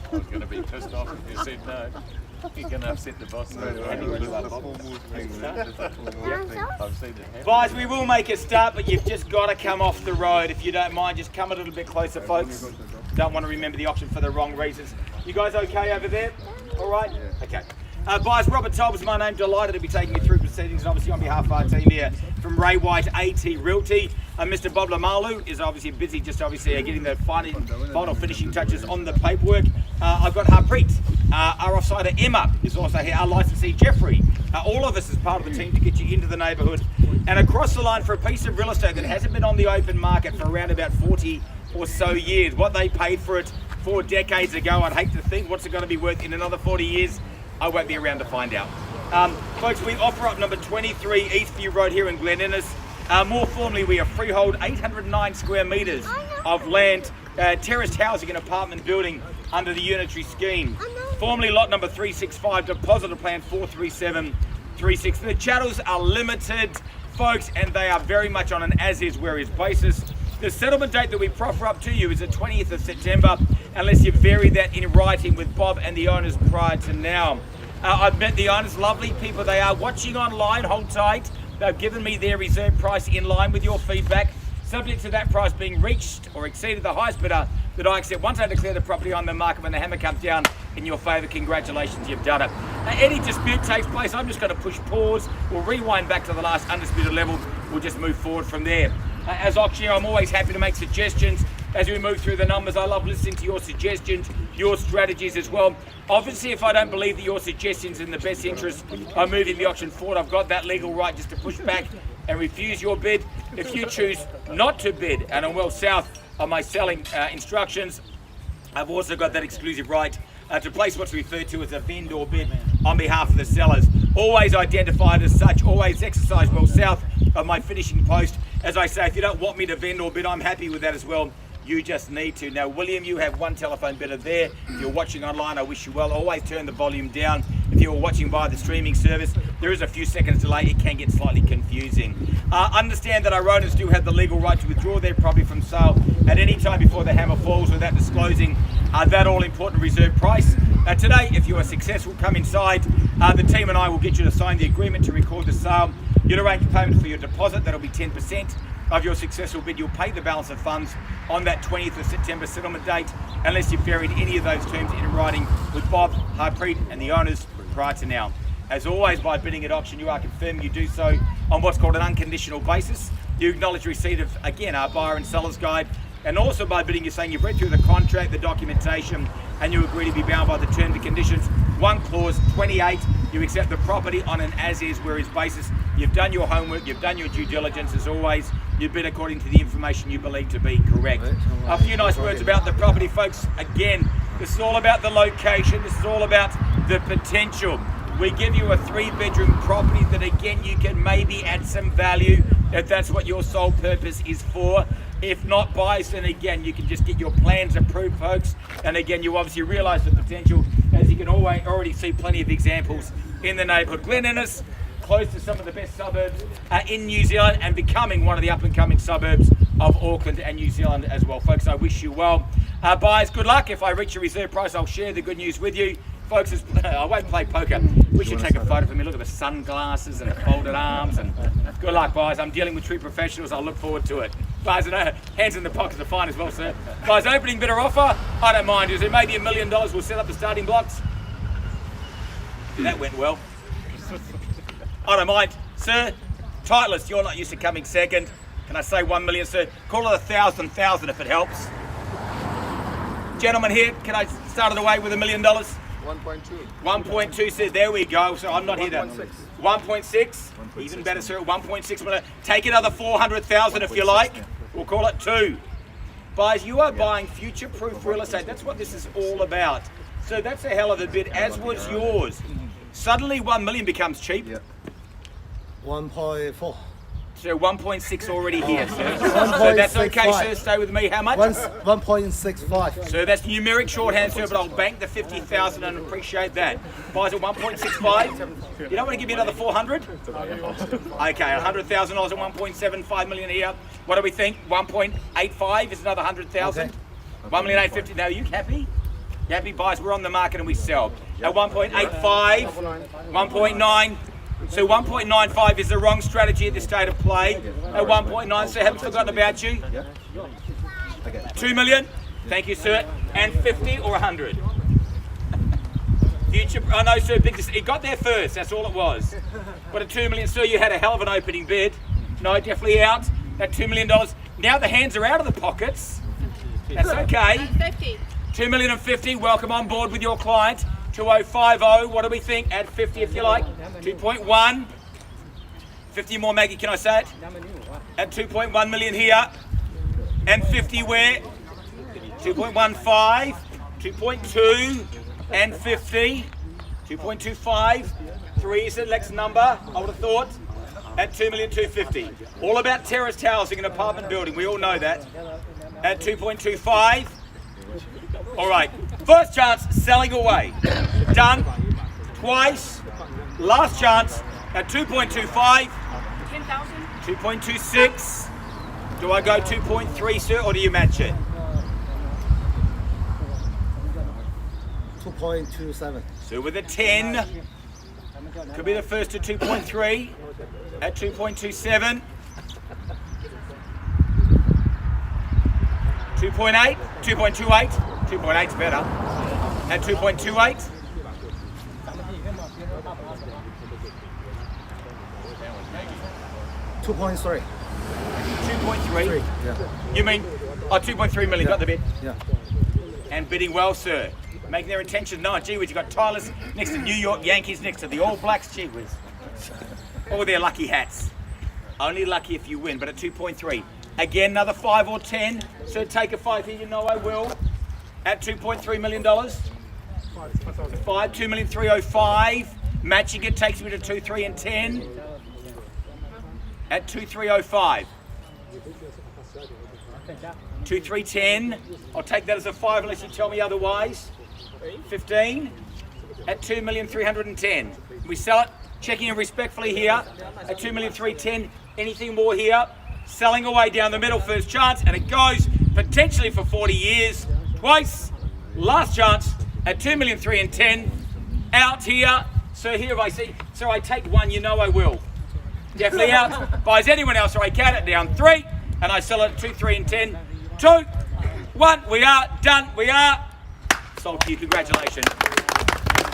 I was going to be pissed off if you said no. You're going to upset the boss. Guys, we will make a start, but you've just got to come off the road. If you don't mind, just come a little bit closer, folks. Don't want to remember the auction for the wrong reasons. You guys okay over there? All right? Okay. Guys, Robert Toll is my name. Delighted to be taking you through proceedings, and obviously on behalf of our team here from Ray White AT Realty. Mr. Bob Lamalu is obviously busy, just obviously getting the final finishing touches on the paperwork. I've got Harpreet, our offsider Emma is also here, our licensee Jeffrey. All of us as part of the team to get you into the neighbourhood and across the line for a piece of real estate that hasn't been on the open market for around about 40 or so years. What they paid for it 4 decades ago, I'd hate to think what's it going to be worth in another 40 years. I won't be around to find out. Folks, we offer up number 23 Eastview Road here in Glen. More formally, we are freehold 809 square metres of land, terraced housing and apartment building under the unitary scheme. Formerly lot number 365, depositor plan 43736. The chattels are limited, folks, and they are very much on an as-is, where-is basis. The settlement date that we proffer up to you is the 20th of September, unless you vary that in writing with Bob and the owners prior to now. I've met the owners, lovely people they are. Watching online, hold tight. They've given me their reserve price in line with your feedback, subject to that price being reached or exceeded the highest bidder that I accept. Once I declare the property on the market, when the hammer comes down in your favour, congratulations, you've done it. Any dispute takes place, I'm just going to push pause. We'll rewind back to the last undisputed level. We'll just move forward from there. As auctioneer, I'm always happy to make suggestions as we move through the numbers. I love listening to your suggestions, your strategies as well. Obviously, if I don't believe that your suggestions in the best interest of moving the auction forward, I've got that legal right just to push back and refuse your bid. If you choose not to bid and are well south of my selling instructions, I've also got that exclusive right to place what's referred to as a vendor bid on behalf of the sellers. Always identified as such, always exercised well south of my finishing post. As I say, if you don't want me to vendor bid, I'm happy with that as well. You just need to. Now, William, you have one telephone bidder there. If you're watching online, I wish you well. Always turn the volume down. If you're watching via the streaming service, there is a few seconds delay. It can get slightly confusing. Understand that our owners do have the legal right to withdraw their property from sale at any time before the hammer falls without disclosing that all-important reserve price. Today, if you are successful, come inside. The team and I will get you to sign the agreement to record the sale. You'll arrange payment for your deposit. That'll be 10% of your successful bid. You'll pay the balance of funds on that 20th of September settlement date, unless you've varied any of those terms in writing with Bob, Harpreet and the owners prior to now. As always, by bidding at auction, you are confirming you do so on what's called an unconditional basis. You acknowledge receipt of, again, our buyer and seller's guide, and also by bidding, you're saying you've read through the contract, the documentation, and you agree to be bound by the terms and conditions. 1 clause 28, you accept the property on an as-is, where-is basis. You've done your homework, you've done your due diligence as always. You bid according to the information you believe to be correct. A few nice words about the property, folks. Again, this is all about the location. This is all about the potential. We give you a 3-bedroom property that, again, you can maybe add some value if that's what your sole purpose is for. If not, buys, then again, you can just get your plans approved, folks. And again, you obviously realise the potential, as you can already see plenty of examples in the neighbourhood. Glen, close to some of the best suburbs in New Zealand, and becoming one of the up-and-coming suburbs of Auckland and New Zealand as well. Folks, I wish you well. Buyers, good luck. If I reach a reserve price, I'll share the good news with you. Folks, I won't play poker. We should take a photo for me. Look at the sunglasses and the folded arms. And good luck, guys. I'm dealing with true professionals. I look forward to it. Guys, hands in the pockets are fine as well, sir. Guys, opening bidder offer. I don't mind. Is it maybe $1 million? We'll set up the starting blocks. That went well. I don't mind. Sir, tight list. You're not used to coming second. Can I say 1 million, sir? Call it 1,000 if it helps. Gentlemen here, can I start it away with $1 million? 1.2. 1.2, sir. There we go. So I'm not here to. 1.6. Even better, sir. 1.6. Take another 400,000 if you like. We'll call it 2. Buyers, you are buying future-proof real estate. That's what this is all about. So that's a hell of a bid, as was yours. Suddenly 1 million becomes cheap. 1.4. So 1.6 already here, sir. So that's okay, sir. Stay with me. How much? 1.65. So that's numeric shorthand, sir, but I'll bank the 50,000 and appreciate that. Buys at 1.65. You don't want to give me another 400? Okay, $100,000 at 1.75 million here. What do we think? 1.85 is another 100,000. Okay. 1,850,000. Now, you happy? You happy, buys? We're on the market and we sell. At 1.85, 1.9. So 1.95 is the wrong strategy at this state of play. At 1.9, so haven't forgotten about you. 2 million, thank you, sir. And 50 or 100. Future, oh no, sir, it got there first, that's all it was. But at 2 million, sir, you had a hell of an opening bid. No, definitely out. At $2 million. Now the hands are out of the pockets. That's okay. 50. 2 million and 50, welcome on board with your client. 2050, what do we think? Add 50 if you like. 2.1. 50 more, Maggie, can I say it? Add 2.1 million here. And 50 where? 2.15, 2.2, and 50. 2.25. 3 is the next number, I would have thought. At 2,250,000. All about terrace housing and apartment building, we all know that. At 2.25. All right, first chance, selling away. Done, twice. Last chance at 2.25. 10,000. 2.26. Do I go 2.3, sir, or do you match it? 2.27. So with a 10, could be the first to 2.3 at 2.27. 2.8, 2.28, 2.8's better. At 2.28. 2.3. 2.3. Yeah. You mean, 2.3 million, got the bid? Yeah. And bidding well, sir. Making their intentions known. Gee whiz, you got Tyler's next to New York Yankees, next to the All Blacks, gee whiz. All their lucky hats. Only lucky if you win, but at 2.3. Again, another 5 or 10. So take a 5 here, you know I will. At $2.3 million. 5, 2,305,000. Matching it takes me to 2, 3, and 10. At 2,305. 2, 3, 10. I'll take that as a 5 unless you tell me otherwise. 15. At 2,310,000. We sell it, checking in respectfully here. At 2,310,000. Anything more here? Selling away down the middle, first chance, and it goes potentially for 40 years. Twice. Last chance at 2,310,000. Out here. So here if I see, so I take 1, you know I will. Definitely out. Buys anyone else, or I count it down 3, and I sell it at 2, 3, and 10. 2, 1, we are done. We are sold to you. Congratulations.